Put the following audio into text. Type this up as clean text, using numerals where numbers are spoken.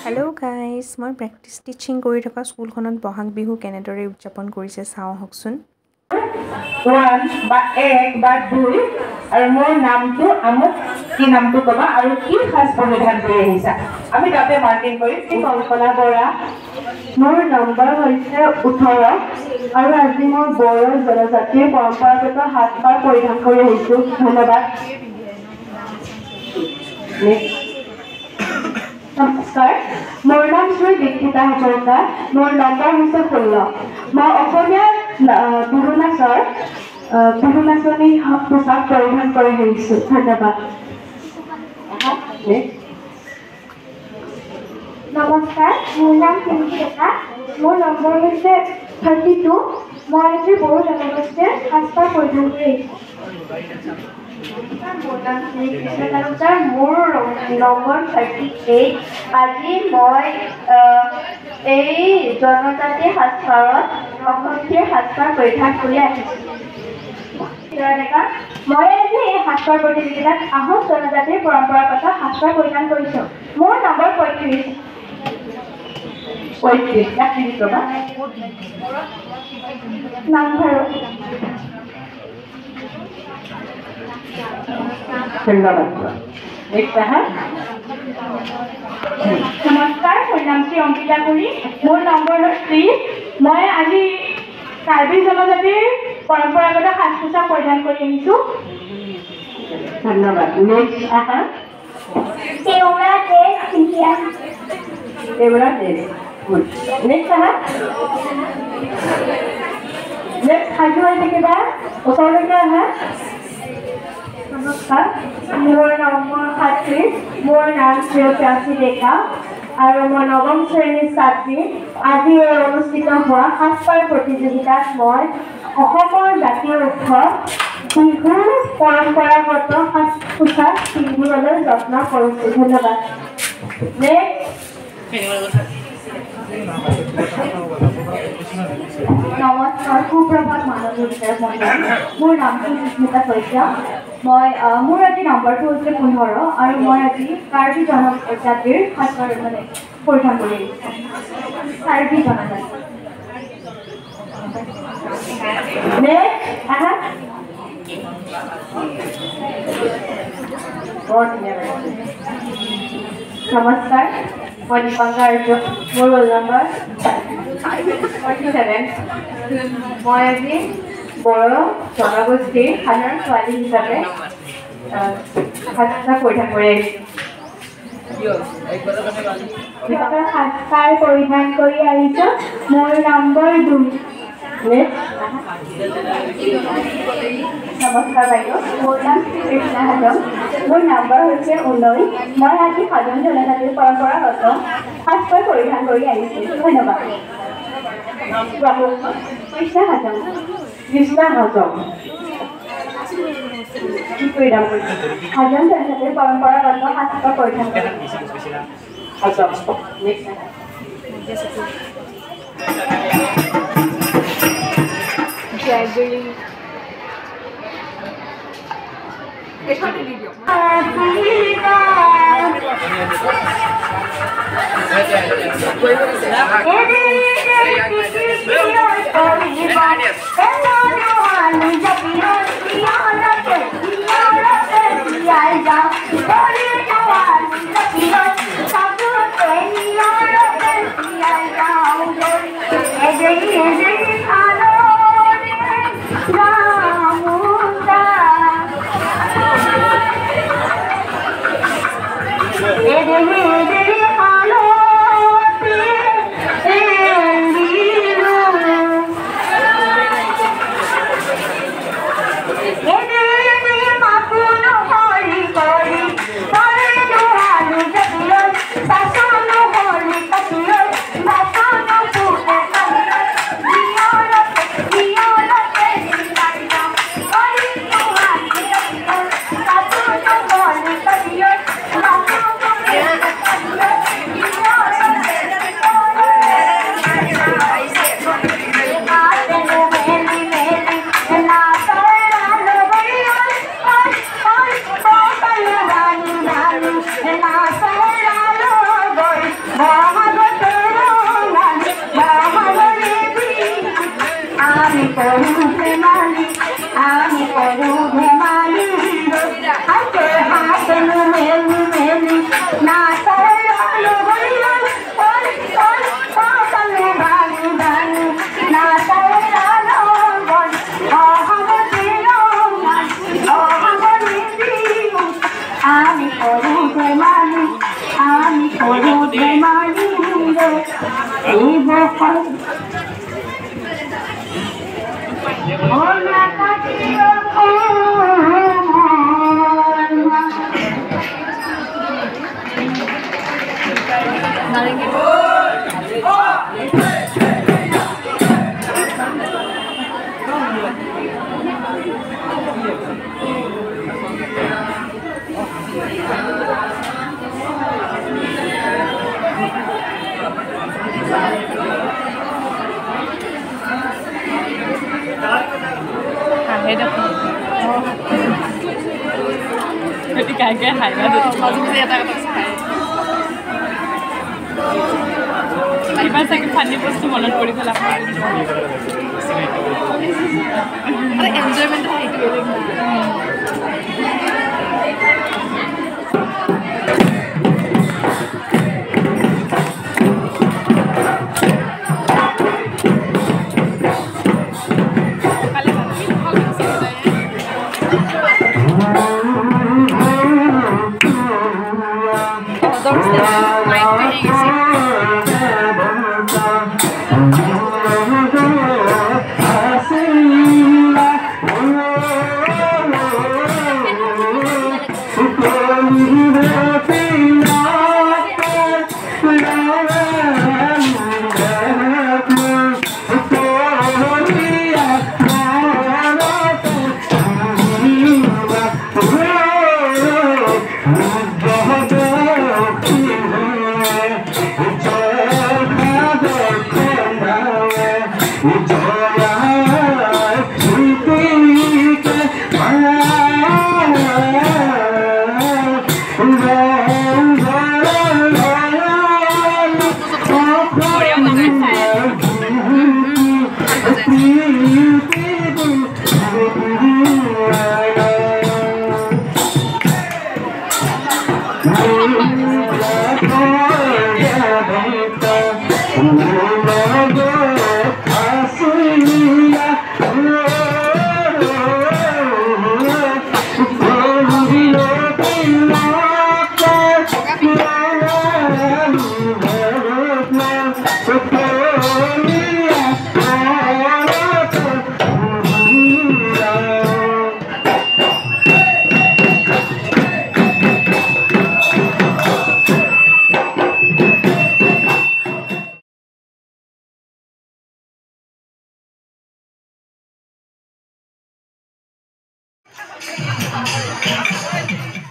Hello guys मैं practice teaching কৰি থকা স্কুলখনত বহাগ বিহু কেনেদৰে উদযাপন কৰিছে চাও হকচোন 1 বা 1 বা 2 আৰু মোৰ নামটো আমুক কি নামটো কবা আৰু কি খাস পৰিধান কৰি আহিছা আমি তাতে মাৰ্কিং কৰি কল্পনা বৰা মোৰ নম্বৰ হৈছে 18 আৰু আজি মই বড়ো জনজাতিৰ পৰম্পৰাগত সাজপাৰ পৰিধান কৰি আহিছো ধন্যবাদ নমস্কাৰ মোৰ নাম শ্ৰী দীক্ষিতা হাজৰিকা মোৰ নম্বৰ হৈছে 16 মই অসমীয়া বিহু নাচনী পোচাক পৰিধান কৰি আহিছো ধন্যবাদ নমস্কাৰ মোৰ নাম চিন্তি ডেকা মোৰ নম্বৰ হৈছে 32 মই আজি বড়ো জনগোষ্ঠীৰ সাজপাৰ পৰিধান কৰি আহিছো মোৰ নম্বৰ 38 আজি মই এই জনজাতিৰ সাজপাৰত অসমীয়া সাজপাৰ পৰিধান কৰি আহিছোঁ মই আজি এই সাজপাৰ প্ৰতিযোগিতাত আহোম জনজাতিৰ পৰম্পৰাগত সাজপাৰ পৰিধান কৰিছোঁ মোৰ নম্বৰ 35 নামঘৰ নমস্কাৰ মোৰ নাম শ্ৰী অংকিতা কুৰী মোৰ নম্বৰ 30 মই আজি কাৰ্বি জনজাতিৰ পৰম্পৰাগত সাজ পোছাক পৰিধান কৰি আহিছোঁ ধন্যবাদ নমস্কাৰ মোৰ নম্বৰ 37 মোৰ নাম শ্ৰেয়সী ডেকা আৰু মই নৱম শ্ৰেণীৰ ছাত্ৰী আজি অনুষ্ঠিত হোৱা সাজপাৰ প্ৰতিযোগিতাত মই অসমৰ জাতীয় উৎসৱ বিহুৰ পৰম্পৰাগত সাজ পোছাক পিন্ধিবলৈ যত্ন কৰিছোঁ ধন্যবাদ নমস্কাৰ সুপ্ৰভাত মাননীয় বিধায়ক মহোদয় মোৰ নামটো সুস্মিতা শইকীয়া মই মোৰ আজি নম্বৰটো হৈছে 15 আৰু মই আজি কাৰ্বি জনজাতিৰ সাজপাৰ মানে পৰিধান কৰি আহিছোঁ কাৰ্বি জনজাতি নমস্কাৰ মই দীপাংকৰ আৰ্য মোৰ ৰোল নম্বৰ 47 মই আজি বড়ো জনগোষ্ঠীৰ সাধাৰণ ছোৱালী হিচাপে সাজপাৰ পৰিধান কৰি সাজপাৰ পৰিধান কৰি আহিছোঁ মোৰ নম্বৰ 2 নমস্কাৰ বাইদেউ মোৰ নাম কৃষ্ণা হাজং মোৰ নম্বৰ হৈছে 19 মই আজি সাধাৰণ জনজাতিৰ পৰম্পৰাগত সাজপাৰ পৰিধান কৰি আহিছোঁ ধন্যবাদ কৃষ্ণা হাজং সাধাৰণ জনজাতিৰ পৰম্পৰাগত সাজপাৰ পৰিধান কৰি ধেমালি আমি করু ধেমালি হাতের হাত মেলি মেলি না সারালো হইলো ওই ওই কালে ভালি ভালি না সারালো বল অহমদিলো অহমদিলো আমি করু ধেমালি আমি করু ধেমালি রে এই বকল ওনা কাটিও Kayak hai na langsung saya tak hai. Iba sa funny post মনত পৰি গ'ল আপোনাৰ আৰে এনজয়মেন্ট হয় কি Thank you.